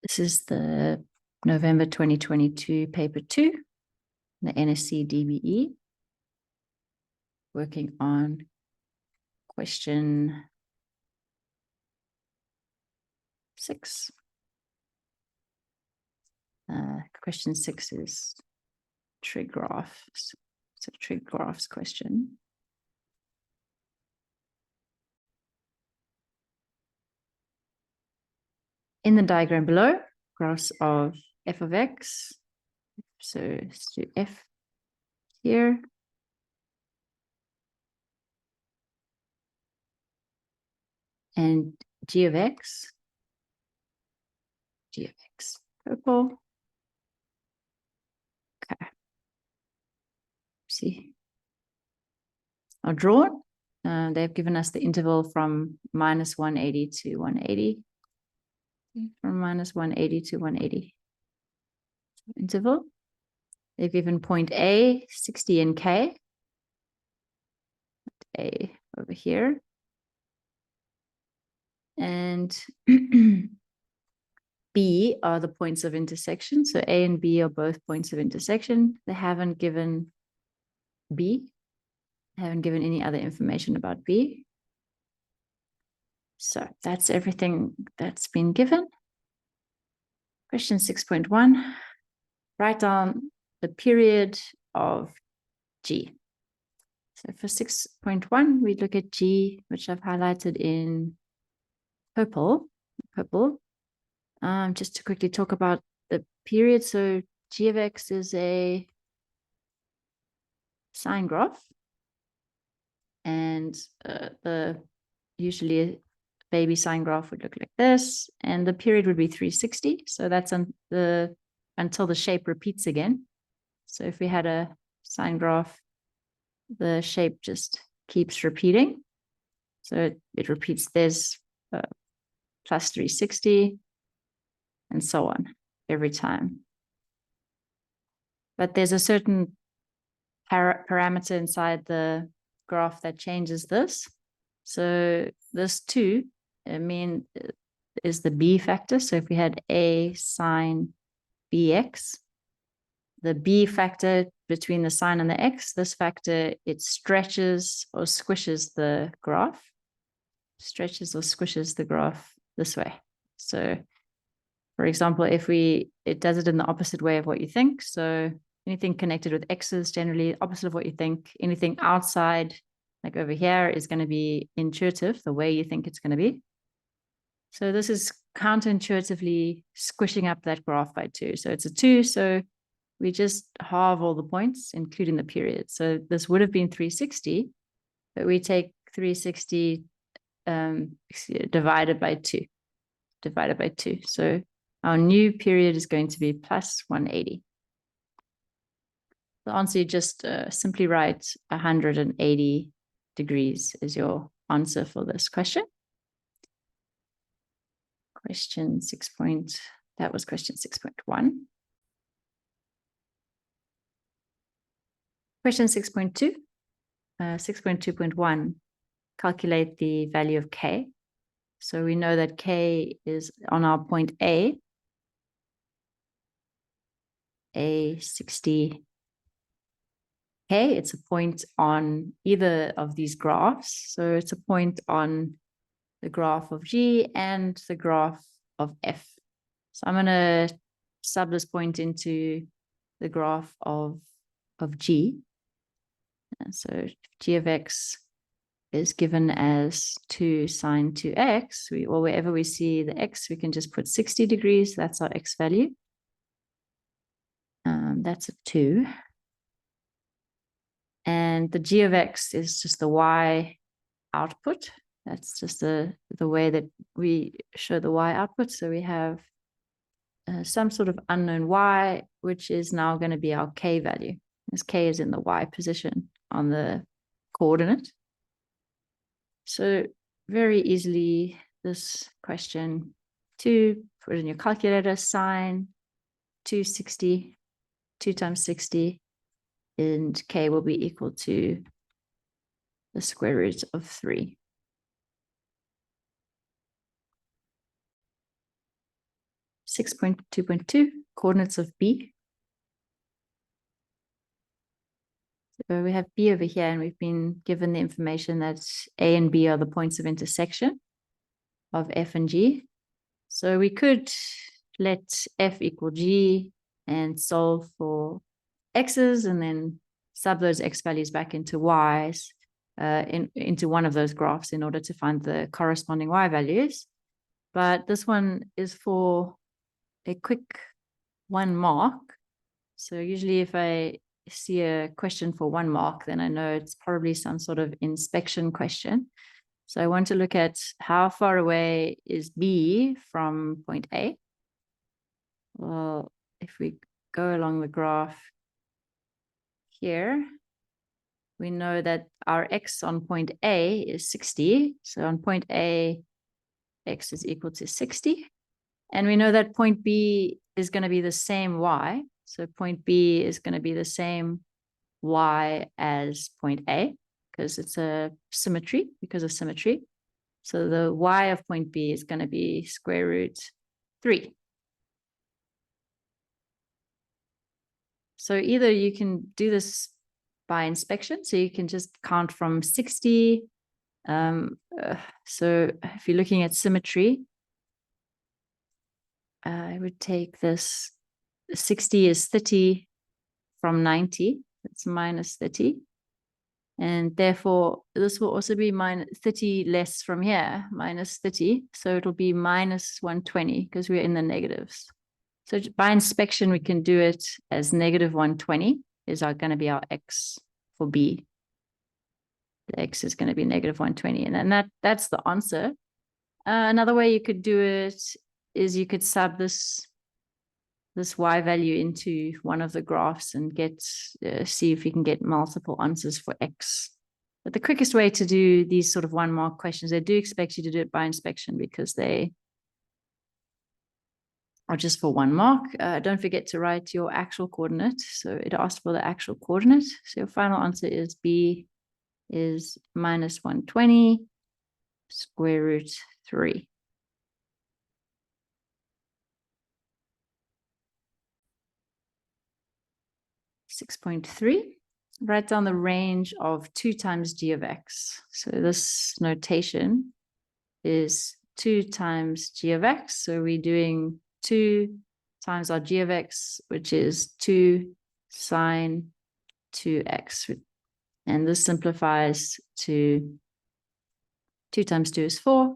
This is the November 2022 paper 2, the Nsc Dbe, working on question 6. Question 6 is trig graphs. It's a trig graphs question. In the diagram below, graphs of f of x. So let's do f here. And g of x. G of x, purple. Okay. See. Are drawn. They've given us the interval from minus 180 to 180. From minus 180 to 180. Interval. They've given point A, 60 and K. A over here. And B are the points of intersection. So A and B are both points of intersection. They haven't given B. They haven't given any other information about B. So that's everything that's been given. Question 6.1. Write down the period of G. So for 6.1, we look at G, which I've highlighted in purple. Just to quickly talk about the period. So G of x is a sine graph. And usually a baby sine graph would look like this. And the period would be 360. So that's until the shape repeats again. So if we had a sine graph, the shape just keeps repeating. So it repeats this plus 360 and so on every time. But there's a certain parameter inside the graph that changes this. So this 2, is the b factor. So if we had a sine bx, the b factor between the sine and the x, this factor, it stretches or squishes the graph. Stretches or squishes the graph this way. So for example, if it does it in the opposite way of what you think. So anything connected with x's generally opposite of what you think. Anything outside, like over here, is going to be intuitive, the way you think it's going to be. So this is counterintuitively squishing up that graph by 2. So it's a 2. So we just halve all the points, including the period. So this would have been 360, but we take 360 divided by 2. Divided by 2. So our new period is going to be plus 180. The answer, you just simply write 180 degrees is your answer for this question. Question 6. That was question 6.1. Question 6.2. 6.2.1. Calculate the value of K. So we know that K is on our point A 60. K, it's a point on either of these graphs. So it's a point on the graph of G and the graph of F. So I'm going to sub this point into the graph of G. And so G of x is given as 2 sine 2x. Or wherever we see the x, we can just put 60 degrees. That's our x value. That's a 2. And the g of x is just the y output. That's just the way that we show the y output. So we have some sort of unknown y, which is now going to be our k value. This k is in the y position on the coordinate. So very easily, this question, 2, put in your calculator, sine 260, 2 times 60, and k will be equal to the square root of 3. 6.2.2, coordinates of B. So we have B over here, and we've been given the information that A and B are the points of intersection of F and G. So we could let F equal G and solve for X's, and then sub those X values back into Y's, into one of those graphs in order to find the corresponding Y values. But this one is for a quick 1 mark. So usually if I see a question for 1 mark, then I know it's probably some sort of inspection question. So I want to look at how far away is B from point A. Well, if we go along the graph here, we know that our X on point A is 60. So on point A, X is equal to 60. And we know that point B is going to be the same Y. So point B is going to be the same Y as point A because it's a symmetry, because of symmetry. So the Y of point B is going to be square root 3. So either you can do this by inspection, so you can just count from 60. So if you're looking at symmetry, I would take this, 60 is 30 from 90, it's minus 30. And therefore, this will also be minus 30 less from here, minus 30. So it'll be minus 120 because we're in the negatives. So by inspection, we can do it as negative 120 is going to be our X for B. The X is going to be negative 120. And then that's the answer. Another way you could do it is you could sub this Y value into one of the graphs and get see if you can get multiple answers for X. But the quickest way to do these sort of 1 mark questions, they do expect you to do it by inspection because they are just for 1 mark. Don't forget to write your actual coordinate. So it asks for the actual coordinate. So your final answer is B is minus 120 square root 3. .3, write down the range of 2 times g of x. So this notation is 2 times g of x. So we're doing 2 times our g of x, which is 2 sine 2x. And this simplifies to 2 times 2 is 4.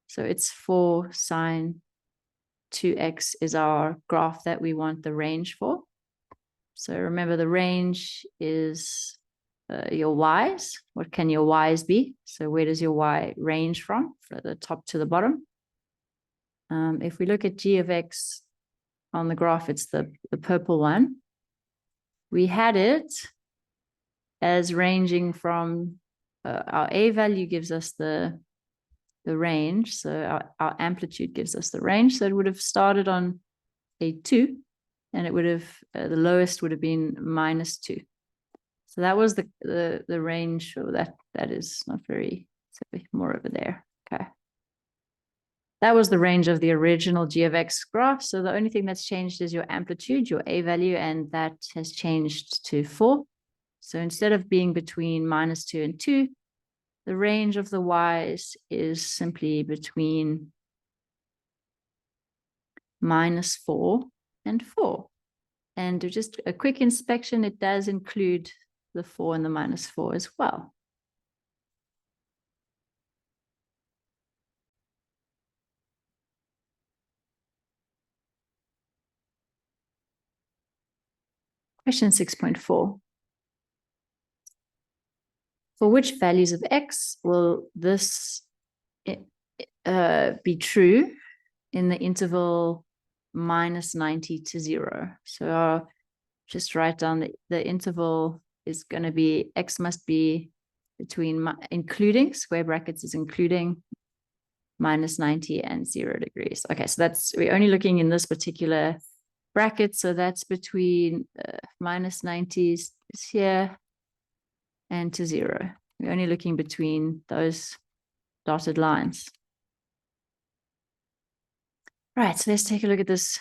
So it's 4 sine 2x is our graph that we want the range for. So remember, the range is your y's. What can your y's be? So where does your y range from the top to the bottom? If we look at g of x on the graph, it's the purple one. We had it as ranging from our a value gives us the range. So our amplitude gives us the range. So it would have started on a 2. And it would have, the lowest would have been minus 2. So that was the range. Oh, that is not very, so more over there. Okay. That was the range of the original g of x graph. So the only thing that's changed is your amplitude, your a value, and that has changed to 4. So instead of being between minus 2 and 2, the range of the y's is simply between minus 4 and 4. And just a quick inspection, it does include the 4 and the minus 4 as well. Question 6.4. For which values of x will this be true in the interval minus 90 to 0? So I'll just write down the interval is going to be, x must be between, including, square brackets is including minus 90 and 0 degrees. Okay, so we're only looking in this particular bracket. So that's between minus 90 is here and to 0. We're only looking between those dotted lines. Right, so let's take a look at this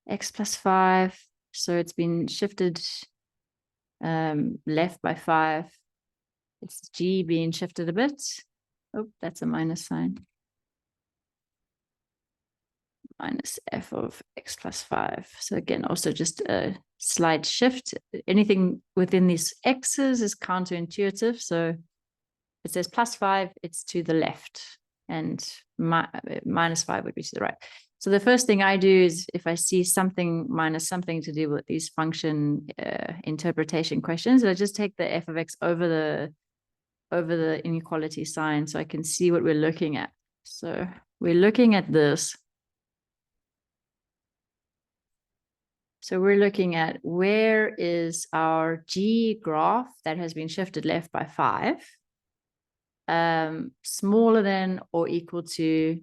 x plus 5. So it's been shifted left by 5. It's g being shifted a bit. Oh, that's a minus sign. Minus f of x plus 5. So again, also just a slight shift. Anything within these x's is counterintuitive. So it says plus 5, it's to the left, and minus 5 would be to the right. So the first thing I do is, if I see something minus something to do with these function interpretation questions, I just take the f of x over the inequality sign so I can see what we're looking at. So we're looking at this. So we're looking at, where is our G graph that has been shifted left by 5, smaller than or equal to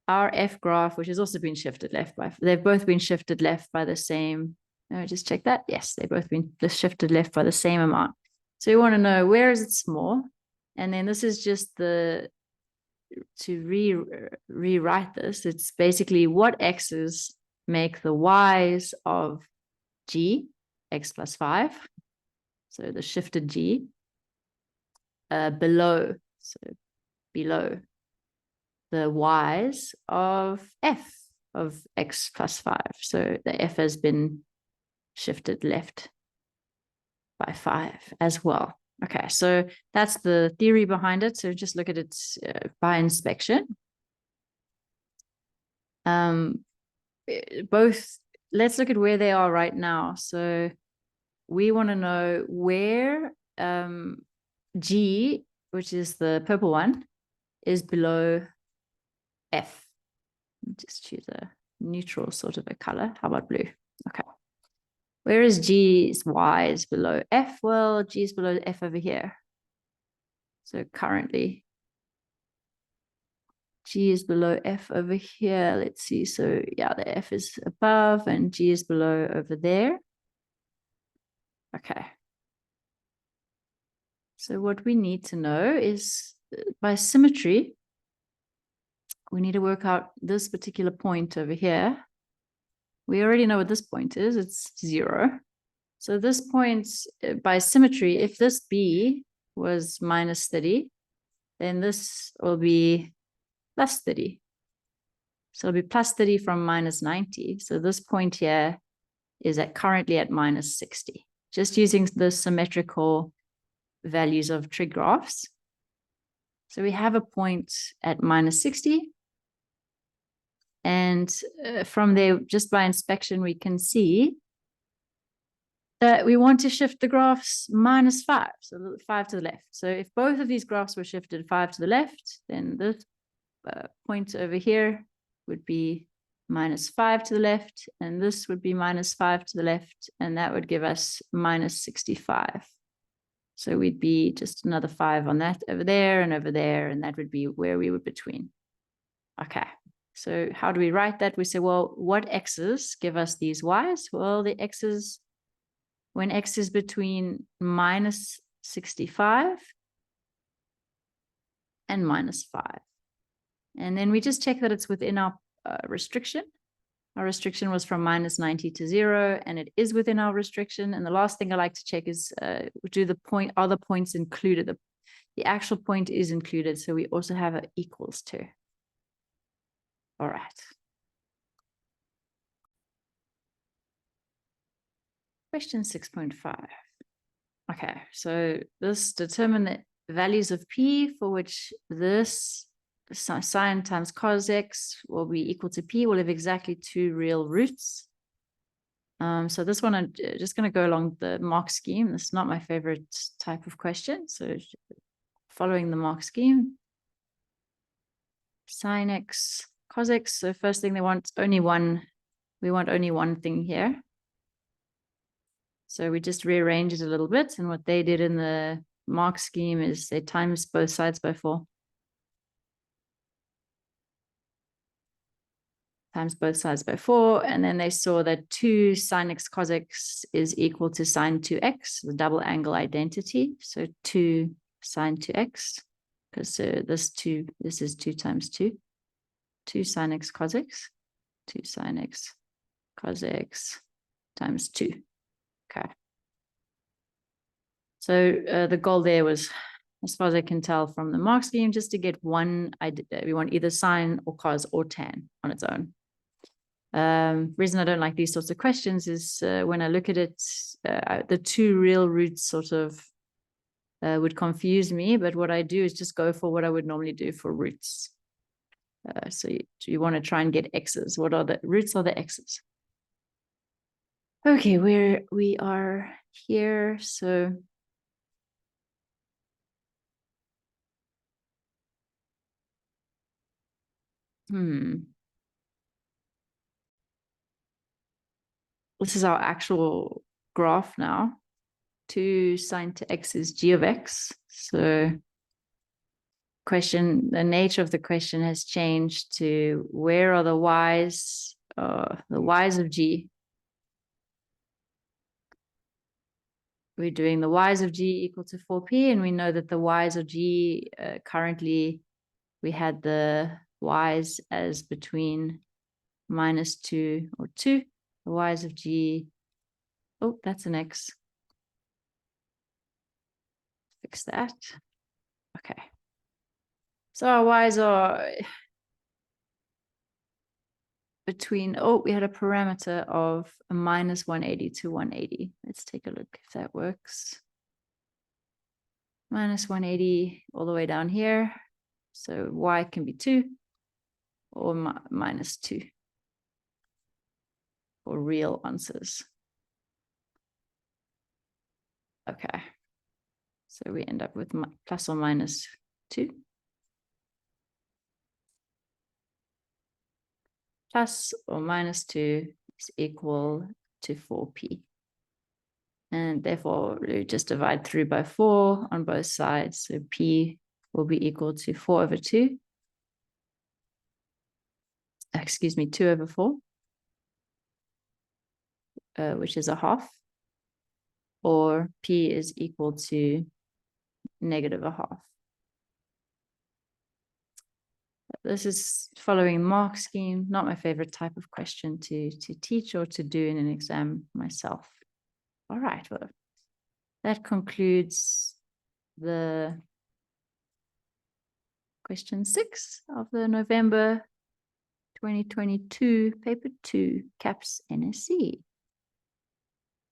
our F graph, which has also been shifted left by, they've both been shifted left by the same, let me just check that. Yes, they've both been shifted left by the same amount. So we want to know, where is it small? And then this is just to rewrite this. It's basically what x's make the y's of g, x plus 5. So the shifted g below the y's of f of x plus 5. So the f has been shifted left by 5 as well. Okay, so that's the theory behind it. So just look at it by inspection. Let's look at where they are right now. So we want to know where G, which is the purple one, is below F. Just choose a neutral sort of a color. How about blue? Okay. Where is G's y is below F? Well, G is below F over here. So currently, G is below F over here. Let's see. So yeah, the F is above and G is below over there. Okay. So what we need to know is, by symmetry, we need to work out this particular point over here. We already know what this point is. It's 0. So this point, by symmetry, if this B was minus 30, then this will be plus 30. So it'll be plus 30 from minus 90. So this point here is currently at minus 60. Just using the symmetrical values of trig graphs. So we have a point at minus 60. And from there, just by inspection, we can see that we want to shift the graphs minus 5, so 5 to the left. So if both of these graphs were shifted 5 to the left, then this point over here would be minus 5 to the left, and this would be minus 5 to the left, and that would give us minus 65. So we'd be just another 5 on that over there, and that would be where we were between. Okay, so how do we write that? We say, well, what x's give us these y's? Well, the x's, when x is between minus 65 and minus 5. And then we just check that it's within our restriction. Our restriction was from minus 90 to 0, and it is within our restriction. And the last thing I like to check is, are the points included? The actual point is included, so we also have an equals to. All right. Question 6.5. Okay, so this determine the values of P for which this sine times cos x will be equal to P will have exactly 2 real roots. So this one, I'm just going to go along the mark scheme. This is not my favorite type of question. So following the mark scheme, sine x, cos x. So first thing they want only one. We want only one thing here. So we just rearrange it a little bit. And what they did in the mark scheme is they times both sides by 4. Times both sides by 4. And then they saw that 2 sine x cos x is equal to sine 2x, the double angle identity. So 2 sine 2x, because this is 2 times 2. 2 sine x cos x, 2 sine x cos x times 2. Okay. So the goal there was, as far as I can tell from the mark scheme, just to get one, we want either sine or cos or tan on its own. Reason I don't like these sorts of questions is when I look at it, the two real roots sort of would confuse me, but what I do is just go for what I would normally do for roots. So you want to try and get x's. What are the roots? Are the x's? Okay, we are here. So this is our actual graph now. 2 sine to x is g of x. So the nature of the question has changed to where are the y's of g. We're doing the y's of g equal to 4p, and we know that the y's of g currently, we had the y's as between -2 or 2. The y's of g, oh, that's an x. Fix that. Okay. So our y's are between, we had a parameter of a -180 to 180. Let's take a look if that works. -180 all the way down here. So y can be 2 or -2 for real answers. Okay. So we end up with plus or minus 2. Plus or minus 2 is equal to 4p. And therefore, we just divide through by 4 on both sides. So p will be equal to 4 over 2. Excuse me, 2 over 4, which is a half. Or p is equal to -1/2. This is following mark scheme, not my favorite type of question to teach or to do in an exam myself. All right, well, that concludes the question 6 of the November 2022 paper 2 CAPS NSC.